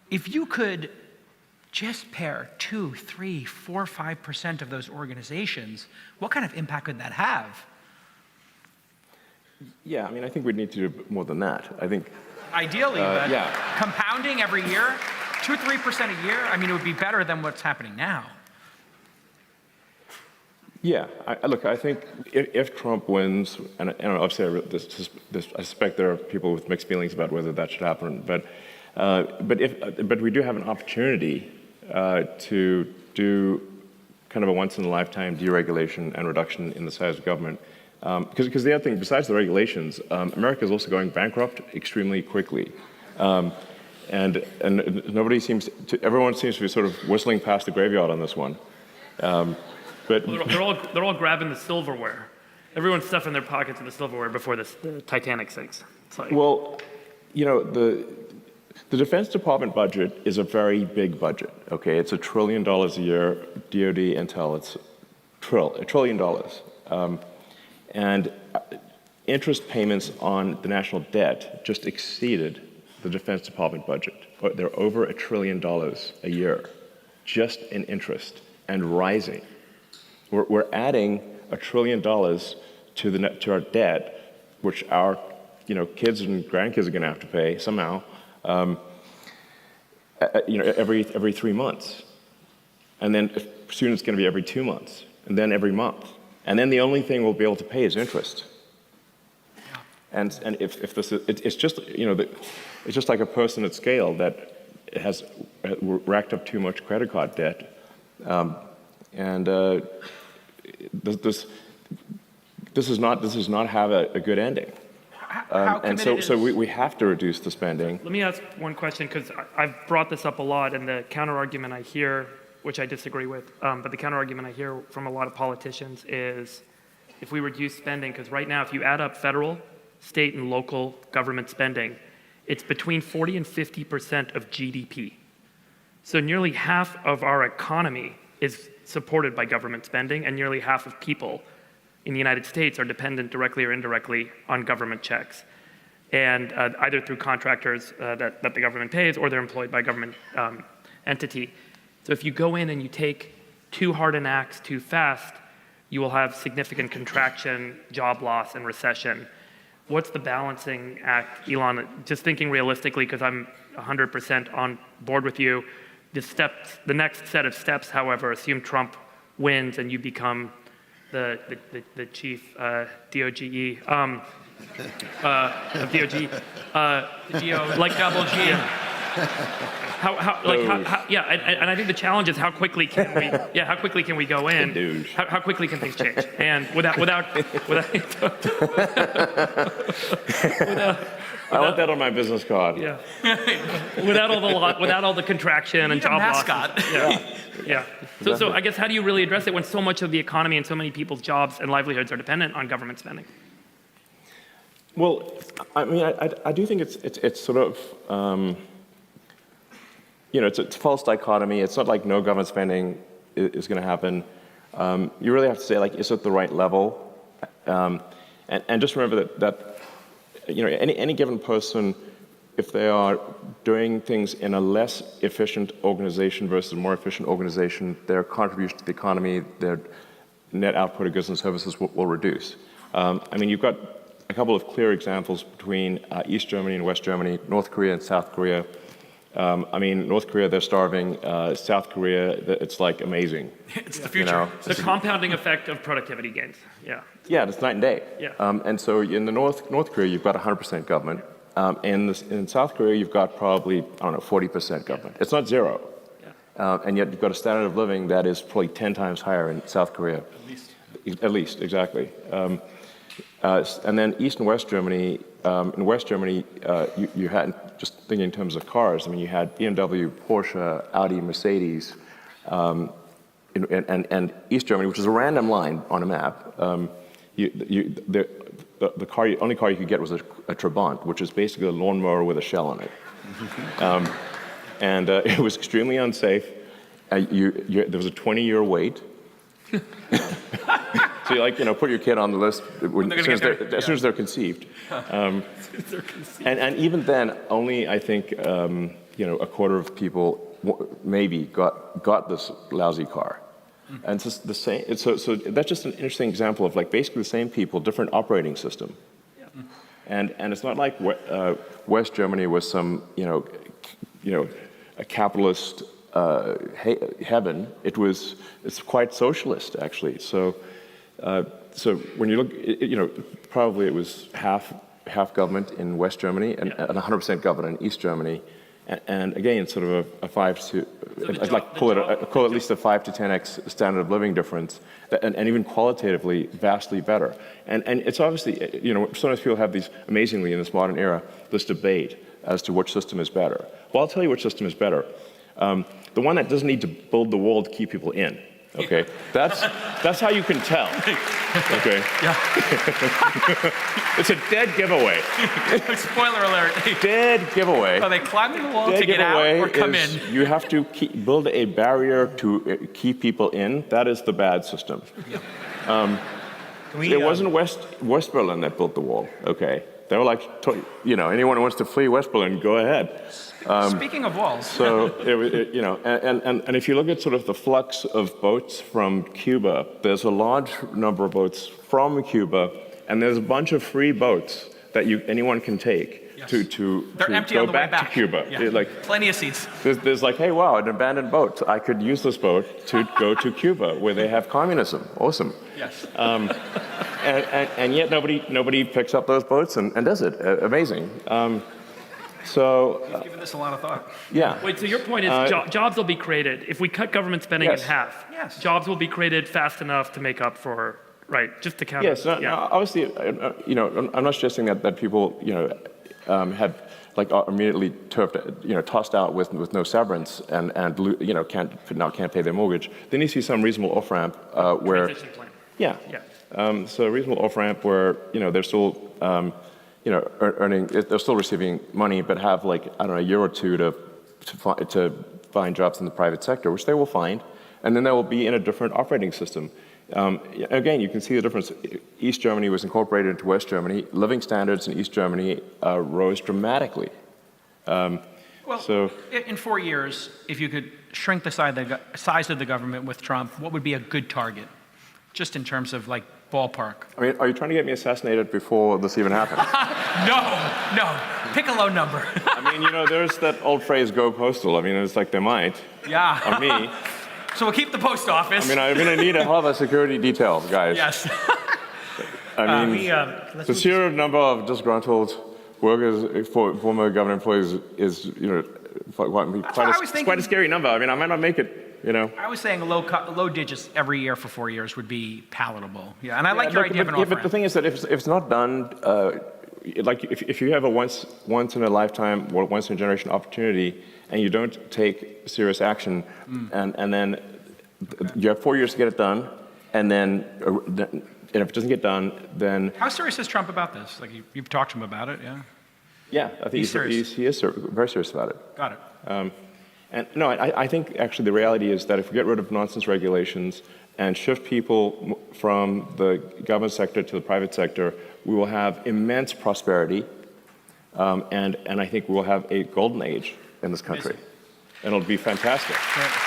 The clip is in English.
if you could just pair 2, 3, 4, 5% of those organizations, what kind of impact could that have? Yeah, I mean, I think we'd need to do more than that. I think ideally, but yeah. Compounding every year, 2 or 3% a year, I mean, it would be better than what's happening now. Yeah, look, I think if Trump wins, and obviously I suspect there are people with mixed feelings about whether that should happen, but we do have an opportunity to do kind of a once-in-a-lifetime deregulation and reduction in the size of government. Because the other thing, besides the regulations, America is also going bankrupt extremely quickly. And everyone seems to be sort of whistling past the graveyard on this one. But they're all grabbing the silverware. Everyone's stuffing their pockets in the silverware before the Titanic sinks. Like, well, you know, the Defense Department budget is a very big budget. Okay, it's $1 trillion a year. DoD Intel, it's $1 trillion. And interest payments on the national debt just exceeded the Defense Department budget. They're over $1 trillion a year, just in interest, and rising. We're adding $1 trillion to our debt, which our kids and grandkids are going to have to pay somehow. Every 3 months, and then soon it's going to be every 2 months, and then every month, and then the only thing we'll be able to pay is interest. And if this is, it's just it's just like a person at scale that has racked up too much credit card debt. This does not have a good ending. And so we have to reduce the spending. Let me ask one question, because I've brought this up a lot, and the counter-argument I hear, which I disagree with, but the counter-argument I hear from a lot of politicians is if we reduce spending, because right now if you add up federal, state, and local government spending, it's between 40 and 50% of GDP. So nearly half of our economy is supported by government spending, and nearly half of people in the United States are dependent directly or indirectly on government checks, and either through contractors that the government pays, or they're employed by a government entity. So if you go in and you take too hard an axe too fast, you will have significant contraction, job loss, and recession. What's the balancing act, Elon? Just thinking realistically, because I'm 100% on board with you, the next set of steps, however, assume Trump wins and you become the chief DOGE of DOGE, like double G. And I think the challenge is how quickly can we go in? How quickly can things change? And without I want that on my business card. Yeah. without all the contraction and job loss. Yeah. So I guess, how do you really address it when so much of the economy and so many people's jobs and livelihoods are dependent on government spending? Well, I mean, I do think it's sort of it's a false dichotomy. It's not like no government spending is going to happen. You really have to say, like, is it the right level? And just remember that any given person, if they are doing things in a less efficient organization versus a more efficient organization, their contribution to the economy, their net output of goods and services will reduce. I mean, you've got a couple of clear examples between East Germany and West Germany, North Korea and South Korea. I mean, North Korea, they're starving. South Korea, it's like amazing. It's the future. The compounding effect of productivity gains. Yeah. Yeah, it's night and day. Yeah. And so in the North Korea, you've got 100% government. In South Korea, you've got probably, 40% government. It's not zero. Yeah. And yet you've got a standard of living that is probably 10 times higher in South Korea. At least, exactly. And then East and West Germany, in West Germany, you had, just thinking in terms of cars, I mean, you had BMW, Porsche, Audi, Mercedes, and East Germany, which is a random line on a map. The only car you could get was a Trabant, which is basically a lawnmower with a shell on it. And it was extremely unsafe. There was a 20-year wait. So you put your kid on the list as soon as they're conceived. And even then, only I think a quarter of people maybe got this lousy car. And it's just the same. So that's just an interesting example of like basically the same people, different operating system. And it's not like West Germany was some a capitalist heaven. It's quite socialist actually. So when you look, probably it was half government in West Germany and 100% government in East Germany. And again, it's sort of a 5 to, I'd like call it at least a 5 to 10x standard of living difference, and even qualitatively vastly better. And it's obviously, sometimes people have these, amazingly in this modern era, this debate as to which system is better. Well, I'll tell you which system is better. The one that doesn't need to build the wall to keep people in. Okay, that's how you can tell. Okay, it's a dead giveaway. Spoiler alert. Dead giveaway. Are they climbing the wall Dead to get out or come is in? You have to build a barrier to keep people in. That is the bad system. It wasn't West Berlin that built the wall. Okay, they were like, anyone who wants to flee West Berlin, go ahead. Speaking of walls. So, and if you look at sort of the flux of boats from Cuba, there's a large number of boats from Cuba, and there's a bunch of free boats that anyone can take to go back to Cuba. Yeah. Like, plenty of seats. There's like, hey, wow, an abandoned boat. I could use this boat to go to Cuba, where they have communism. Awesome. Yes. And yet nobody picks up those boats and does it. Amazing. You've given this a lot of thought. Yeah. Wait, so your point is jobs will be created. If we cut government spending in half, jobs will be created fast enough to make up for, just to count. Yes, no, obviously, I'm not suggesting that people, have like immediately tossed out with no severance and can't pay their mortgage. There needs to be some reasonable off-ramp where. Transition plan. Yeah. So a reasonable off-ramp where, they're still, earning, they're still receiving money, but have a year or two to find jobs in the private sector, which they will find, and then they will be in a different operating system. Again, you can see the difference. East Germany was incorporated into West Germany. Living standards in East Germany rose dramatically. In 4 years, if you could shrink the size of the government with Trump, what would be a good target, just in terms of ballpark? I mean, are you trying to get me assassinated before this even happens? No. Pick a low number. I mean, there's that old phrase, go postal. I mean, it's like they might. Yeah. On me. So we'll keep the post office. I mean, I'm going to need a hell of a security detail, guys. Yes. I mean, the sheer number of disgruntled workers, former government employees, is quite a scary number. I mean, I might not make it. I was saying low digits every year for 4 years would be palatable. Yeah, and I like your idea of an off-ramp. But the thing is that if it's not done, if you have a once in a lifetime or once in a generation opportunity, and you don't take serious action, and then you have 4 years to get it done, and then if it doesn't get done, then how serious is Trump about this? You've talked to him about it, yeah? Yeah, I think he is very serious about it. Got it. And no, I think actually the reality is that if we get rid of nonsense regulations and shift people from the government sector to the private sector, we will have immense prosperity, and I think we will have a golden age in this country. And it'll be fantastic. Right.